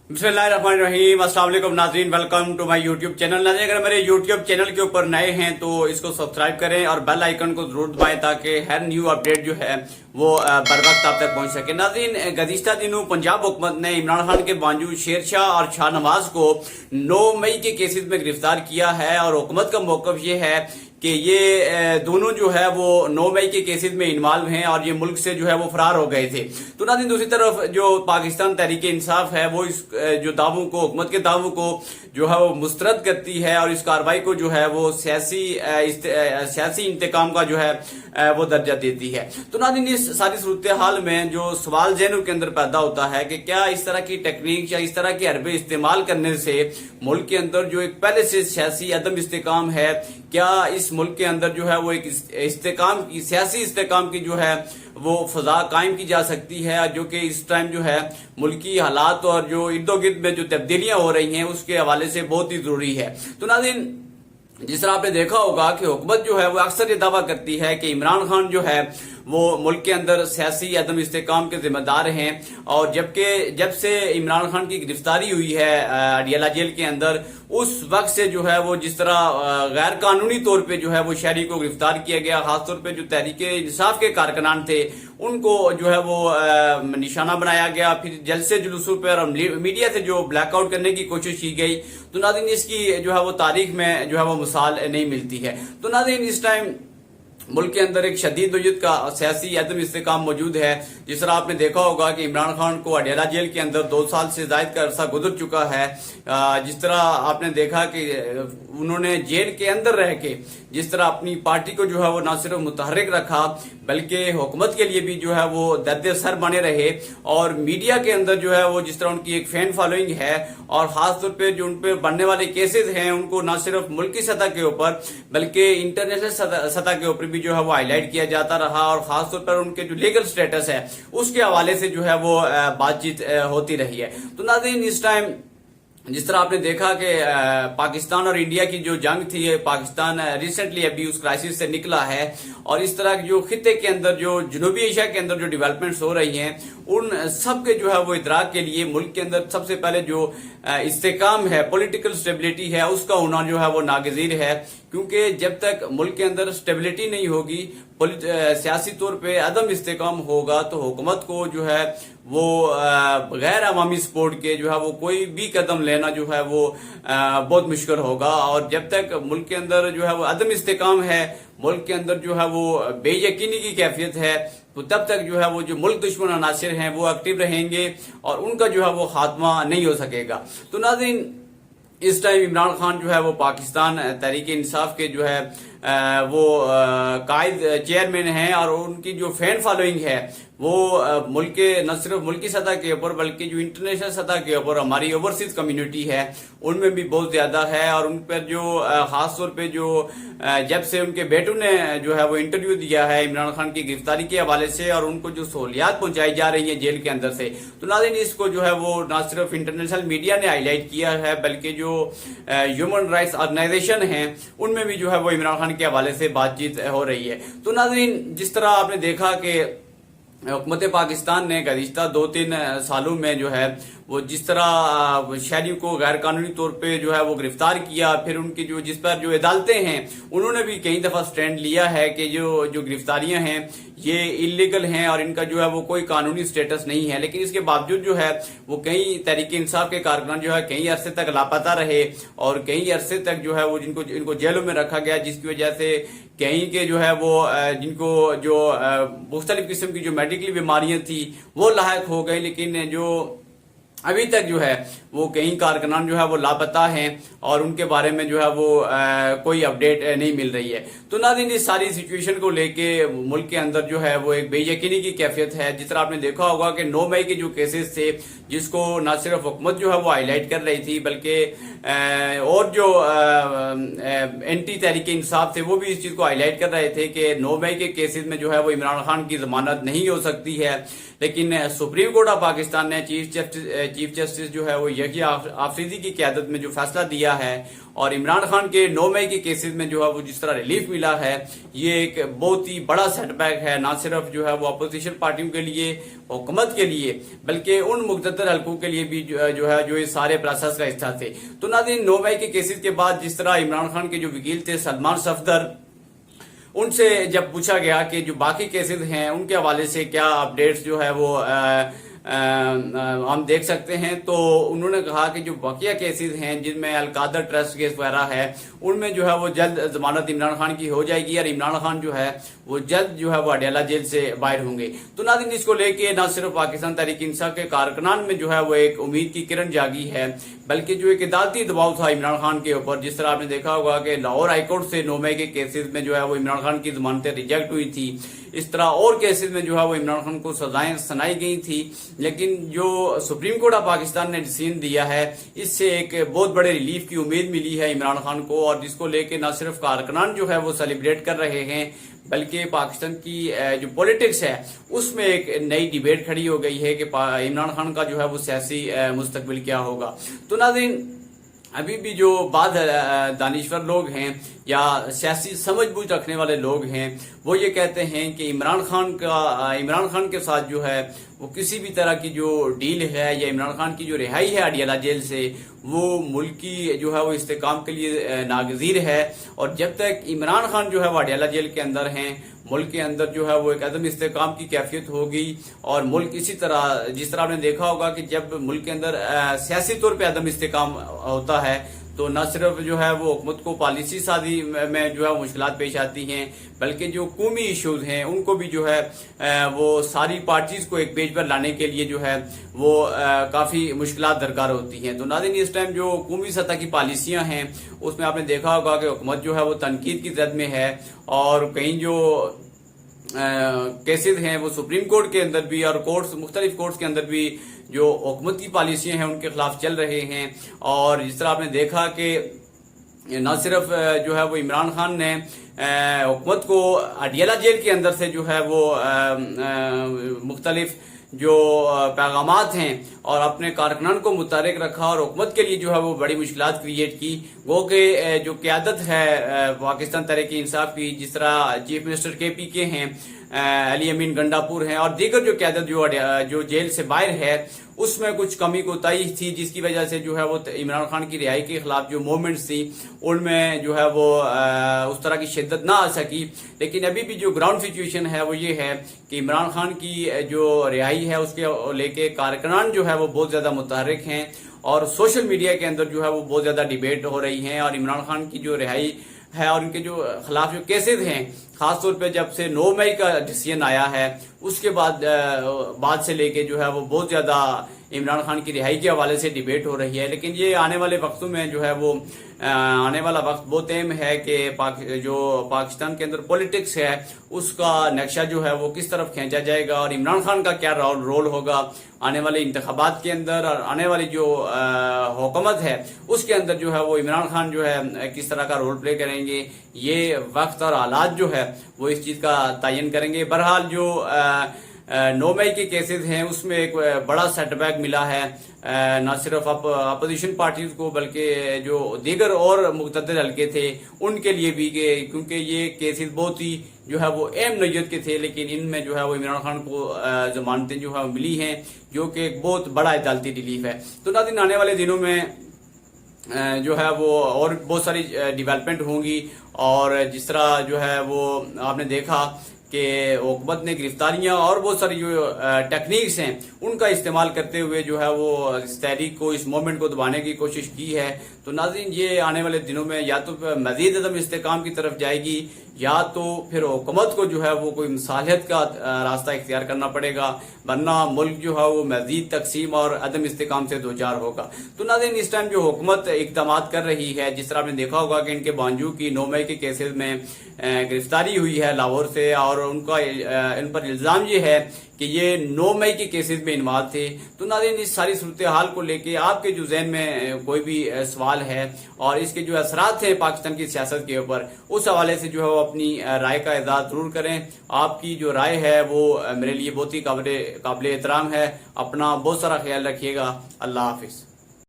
बिस्मिल्लाहिर्रहमानिर्रहीम। अस्सलाम वालेकुम नाज़रीन, welcome to my YouTube channel. नाज़रीन, अगर मेरे यूट्यूब चैनल के ऊपर नए हैं तो इसको सब्सक्राइब करें और बेल आइकन को जरूर दबाएं ताकि हर न्यू अपडेट जो है वो बर वक्त आप तक पहुंच सके। नाज़रीन, गुज़िश्ता दिनों पंजाब हुकूमत ने इमरान खान के बांजू शेरशाह और शाहनवाज को 9 मई के केसेस में गिरफ्तार किया है और हुकूमत का मौक़िफ़ ये है कि ये दोनों जो है वो 9 मई के केसेस में इन्वॉल्व हैं और ये मुल्क से जो है वो फरार हो गए थे। तो नाज़रीन, दूसरी तरफ जो पाकिस्तान तहरीक इंसाफ है वो इस जो दावों को, हुकूमत के दावों को जो है वो मुस्तरद करती है और इस कार्रवाई को जो है वो सियासी इंतकाम का जो है वो दर्जा देती है। तो नाज़रीन, इस सारी सूरत हाल में जो सवाल ज़हनों के अंदर पैदा होता है कि क्या इस तरह की टेक्निक या इस तरह की हरबे इस्तेमाल करने से मुल्क के अंदर जो एक पहले से सियासी अदम इस्तेकाम है, क्या इस मुल्क के अंदर जो है वो एक सियासी इस्तेकाम की जो है वो फजा कायम की जा सकती है, जो कि इस टाइम जो है मुल्की हालात और जो इर्दो गिर्द में जो तब्दीलियां हो रही हैं उसके हवाले से बहुत ही जरूरी है। तो नाज़रीन, जिस तरह आपने देखा होगा कि हुकूमत जो है वो अक्सर ये दावा करती है कि इमरान खान जो है वो मुल्क के अंदर सियासी अदम इस्तेकाम के जिम्मेदार हैं, और जब से इमरान खान की गिरफ्तारी हुई है अडियाला जेल के अंदर, उस वक्त से जो है वो जिस तरह गैर कानूनी तौर पे जो है वो शहरी को गिरफ्तार किया गया, खासतौर पे जो तहरीक इंसाफ के कारकुनान थे उनको जो है वो निशाना बनाया गया, फिर जलसे जुलूसों पर और मीडिया से जो ब्लैकआउट करने की कोशिश की गई। तो नाज़रीन, इसकी जो है वो तारीख में जो है वो मिसाल नहीं मिलती है। तो नाज़रीन, इस टाइम मुल्क के अंदर एक शदीद नोयत का सियासी अदम इस्तेकाम मौजूद है। जिस तरह आपने देखा होगा कि इमरान खान को अडियाला जेल के अंदर 2 साल से जायद का अरसा गुजर चुका है। जिस तरह आपने देखा कि उन्होंने जेल के अंदर रह के जिस तरह अपनी पार्टी को जो है वो न सिर्फ मुतहर्रिक रखा बल्कि हुकूमत के लिए भी जो है वो दर्द सर बने रहे, और मीडिया के अंदर जो है वो जिस तरह उनकी एक फैन फॉलोइंग है और खासतौर पे जो उन पर बनने वाले केसेस हैं उनको न सिर्फ मुल्की सतह के ऊपर बल्कि इंटरनेशनल सतह के ऊपर भी जो है वो हाईलाइट किया जाता रहा, और खासतौर पर उनके जो लीगल स्टेटस है उसके हवाले से जो है वो बातचीत होती रही है। तो नाज़रीन, इस टाइम जिस तरह आपने देखा कि पाकिस्तान और इंडिया की जो जंग थी, पाकिस्तान रिसेंटली अभी उस क्राइसिस से निकला है, और इस तरह जो खित्ते के अंदर जो जनूबी एशिया के अंदर जो डेवलपमेंट्स हो रही हैं उन सब के जो है वो इदराक के लिए मुल्क के अंदर सबसे पहले जो इस्तेकाम है, पॉलिटिकल स्टेबिलिटी है, उसका होना जो है वो नागजीर है। क्योंकि जब तक मुल्क के अंदर स्टेबिलिटी नहीं होगी, सियासी तौर पे अदम इस्तेकाम होगा, तो हुकूमत को जो है वो गैर अवामी सपोर्ट के जो है वो कोई भी कदम लेना जो है वो बहुत मुश्किल होगा। और जब तक मुल्क के अंदर जो है वो अदम इस्तेकाम है, मुल्क के अंदर जो है वो बेयकीनी की कैफियत है, तो तब तक जो है वो जो मुल्क दुश्मन अनासिर हैं वो एक्टिव रहेंगे और उनका जो है वो खात्मा नहीं हो सकेगा। तो नाज़रीन, इस टाइम इमरान खान जो है वो पाकिस्तान तहरीक इंसाफ के जो है वो कायद चेयरमैन हैं, और उनकी जो फैन फॉलोइंग है वो मुल्क के न सिर्फ मुल्की सतह के ऊपर बल्कि जो इंटरनेशनल सतह के ऊपर हमारी ओवरसीज कम्युनिटी है उनमें भी बहुत ज्यादा है। और उन पर जो खास तौर पे जो जब से उनके बेटों ने जो है वो इंटरव्यू दिया है इमरान खान की गिरफ्तारी के हवाले से और उनको जो सहूलियात पहुंचाई जा रही है जेल के अंदर से, तो नाज़रीन, इसको जो है वो न सिर्फ इंटरनेशनल मीडिया ने हाईलाइट किया है बल्कि जो ह्यूमन राइट्स ऑर्गेनाइजेशन है उनमें भी जो है वो इमरान खान के हवाले से बातचीत हो रही है। तो नाज़रीन, जिस तरह आपने देखा कि हुकूमत पाकिस्तान ने गुज़िश्ता 2-3 सालों में जो है वो जिस तरह शहरियों को गैर कानूनी तौर पे जो है वो गिरफ्तार किया, फिर उनकी जो जिस पर जो अदालतें हैं उन्होंने भी कई दफा स्टैंड लिया है कि जो गिरफ्तारियां हैं ये इलीगल हैं और इनका जो है वो कोई कानूनी स्टेटस नहीं है। लेकिन इसके बावजूद जो है वो कई तहरीक इंसाफ के कारकुनान जो है कई अरसे तक लापता रहे और कई अरसे तक जो है वो इनको जेलों में रखा गया, जिसकी वजह से कहीं के जो है वो जिनको जो मुख्तलिफ किस्म की जो मेडिकल बीमारियां थी वो लायक हो गई, लेकिन जो अभी तक जो है वो कई कारकुनान जो है वो लापता हैं और उनके बारे में जो है वो कोई अपडेट नहीं मिल रही है। तो नाज़रीन, इस सारी सिचुएशन को लेके मुल्क के अंदर जो है वो एक बेयकीनी की कैफियत है। जिस तरह आपने देखा होगा कि 9 मई के जो केसेस थे जिसको न सिर्फ हुकूमत जो है वो हाईलाइट कर रही थी बल्कि और जो एंटी तहरीक इंसाफ थे वो भी इस चीज को हाईलाइट कर रहे थे कि 9 मई के केसेस में जो है वो इमरान खान की जमानत नहीं हो सकती है। लेकिन सुप्रीम कोर्ट ऑफ पाकिस्तान ने चीफ जस्टिस जो है वो यही आफरीदी की क़यादत में जो फैसला दिया है और इमरान खान के 9 मई के केसेस में जो है वो जिस तरह रिलीफ मिला है, ये एक बहुत ही बड़ा सेटबैक है, ना सिर्फ जो है वो अपोजिशन पार्टियों के लिए, हुकूमत के लिए, बल्कि उन मुक़द्दर हल्कों के लिए भी जो है जो ये सारे प्रोसेस का हिस्सा थे। तो नाज़रीन, 9 मई के केसेस के बाद जिस तरह इमरान खान के जो वकील थे सलमान सफदर, उनसे जब पूछा गया कि जो बाकी केसेस हैं उनके हवाले से क्या अपडेट्स जो है वो हम देख सकते हैं, तो उन्होंने कहा कि जो बकिया केसेस हैं जिनमें अलकादर ट्रस्ट केस वगैरह है, उनमें जो है वो जल्द जमानत इमरान खान की हो जाएगी और इमरान खान जो है वो जल्द जो है वो अडियाला जेल से बाहर होंगे। तो नाज़रीन, इसको लेके न सिर्फ पाकिस्तान तहरीक इंसाफ के कारकुनान में जो है वो एक उम्मीद की किरण जागी है, बल्कि जो एक अदालती दबाव था इमरान खान के ऊपर, जिस तरह आपने देखा होगा कि लाहौर हाईकोर्ट से 9 मई के केसेस में जो है वो इमरान खान की जमानतें रिजेक्ट हुई थी, इस तरह और केसेस में जो है वो इमरान खान को सजाएं सुनाई गई थी। लेकिन जो सुप्रीम कोर्ट ऑफ पाकिस्तान ने डिसीजन दिया है, इससे एक बहुत बड़े रिलीफ की उम्मीद मिली है इमरान खान को, और जिसको लेके न सिर्फ कारकुनान जो है वो सेलिब्रेट कर रहे हैं, बल्कि पाकिस्तान की जो पॉलिटिक्स है उसमें एक नई डिबेट खड़ी हो गई है कि इमरान खान का जो है वो सियासी मुस्तकबिल क्या होगा। तो नाज़रीन, अभी भी जो बाद दानिश्वर लोग हैं या सियासी समझबूझ रखने वाले लोग हैं, वो ये कहते हैं कि इमरान खान के साथ जो है वो किसी भी तरह की जो डील है या इमरान खान की जो रिहाई है अडियाला जेल से, वो मुल्क की जो है वो इस्तेकाम के लिए नागजीर है। और जब तक इमरान खान जो है वो अडियाला जेल के अंदर हैं, मुल्क के अंदर जो है वो एक अदम इस्तेकाम की कैफियत होगी। और मुल्क इसी तरह, जिस तरह आपने देखा होगा कि जब मुल्क के अंदर सियासी तौर पे अदम इस्तेकाम होता है, तो न सिर्फ जो है वो हुकूमत को पॉलिसी साजी में जो है मुश्किलात पेश आती हैं, बल्कि जो कौमी इश्यूज हैं उनको भी जो है वो सारी पार्टीज को एक पेज पर लाने के लिए जो है वो काफी मुश्किलात दरकार होती हैं। तो नाज़रीन, इस टाइम जो कौमी सतह की पॉलिसियां हैं उसमें आपने देखा होगा कि हुकूमत जो है वो तनकीद की जद में है, और कहीं जो केसेस हैं वो सुप्रीम कोर्ट के अंदर भी और मुख्तलिफ कोर्ट्स के अंदर भी जो हुकूमत की पॉलिसियां हैं उनके खिलाफ चल रहे हैं। और जिस तरह आपने देखा कि न सिर्फ जो है वो इमरान खान ने हुकूमत को अडियाला जेल के अंदर से जो है वो मुख्तलिफ जो पैगामात हैं और अपने कारकुनान को मुतहरिक रखा और हुकूमत के लिए जो है वो बड़ी मुश्किलात क्रिएट की। गो के जो क़यादत है पाकिस्तान तहरीक इंसाफ की, जिस तरह चीफ मिनिस्टर KPK हैं, अली अमीन गंडापुर हैं, और दीगर जो क़यादत जो जेल से बाहर है, उसमें कुछ कमी कोताही थी, जिसकी वजह से जो है वो इमरान खान की रिहाई के खिलाफ जो मूवमेंट्स थी उनमें जो है वो उस तरह की शिद्दत ना आ सकी। लेकिन अभी भी जो ग्राउंड सिचुएशन है वो ये है कि इमरान खान की जो रिहाई है उसके लेके कारकुनान जो है वो बहुत ज्यादा मुतहरिक हैं, और सोशल मीडिया के अंदर जो है वो बहुत ज्यादा डिबेट हो रही है। और इमरान खान की जो रिहाई है और उनके जो खिलाफ जो केसेस हैं, खासतौर पे जब से 9 मई का डिसीजन आया है उसके बाद से लेके जो है वो बहुत ज्यादा इमरान खान की रिहाई के हवाले से डिबेट हो रही है। लेकिन ये आने वाले वक्तों में जो है वो आने वाला वक्त बहुत अहम है कि जो पाकिस्तान के अंदर पॉलिटिक्स है उसका नक्शा जो है वो किस तरफ खींचा जाएगा, और इमरान खान का क्या रोल होगा आने वाले इंतखाबात के अंदर, और आने वाली जो हुकूमत है उसके अंदर जो है वो इमरान खान जो है किस तरह का रोल प्ले करेंगे। ये वक्त और हालात जो है वो इस चीज का तयन करेंगे। बहरहाल जो 9 मई के केसेस हैं उसमें एक बड़ा सेटबैक मिला है, न सिर्फ अपोजिशन पार्टीज को बल्कि जो दीगर और मुक़द्दर हल्के थे उनके लिए भी, क्योंकि ये केसेस बहुत ही जो है वो अहम नौयत के थे। लेकिन इनमें जो है वो इमरान खान को जमानतें जो है मिली हैं, जो कि एक बहुत बड़ा अदालती रिलीफ है। तो नाज़रीन, आने वाले दिनों में जो है वो और बहुत सारी डेवलपमेंट होंगी, और जिस तरह जो है वो आपने देखा कि हुकूमत ने गिरफ्तारियां और बहुत सारी जो टेक्निक्स हैं उनका इस्तेमाल करते हुए जो है वो इस तहरीक को, इस मूवमेंट को दबाने की कोशिश की है। तो नाज़रीन, ये आने वाले दिनों में या तो मजीद अदम इस्तेकाम की तरफ जाएगी, या तो फिर हुकूमत को जो है वो कोई मिसालियत का रास्ता इख्तियार करना पड़ेगा, वरना मुल्क जो है वो मजीद तकसीम और अदम इस्तेकाम से दो चार होगा। तो नाज़रीन, इस टाइम जो हुकूमत इक़दाम कर रही है, जिस तरह आपने देखा होगा कि इनके बांजू की 9 मई के केसेस में गिरफ्तारी हुई है लाहौर से, और उनका इन पर इल्जाम ये है कि ये 9 मई के केसेस में इन्वॉल्व थे। तो नाज़रीन, इस सारी सूरत हाल को लेके आपके जो जहन में कोई भी सवाल है और इसके जो असरात हैं पाकिस्तान की सियासत के ऊपर, उस हवाले से जो है वो اپنی رائے کا اظہار ضرور کریں. آپ کی جو رائے ہے وہ میرے لیے بہت ہی قابل احترام ہے. اپنا بہت سارا خیال رکھیے گا. اللہ حافظ.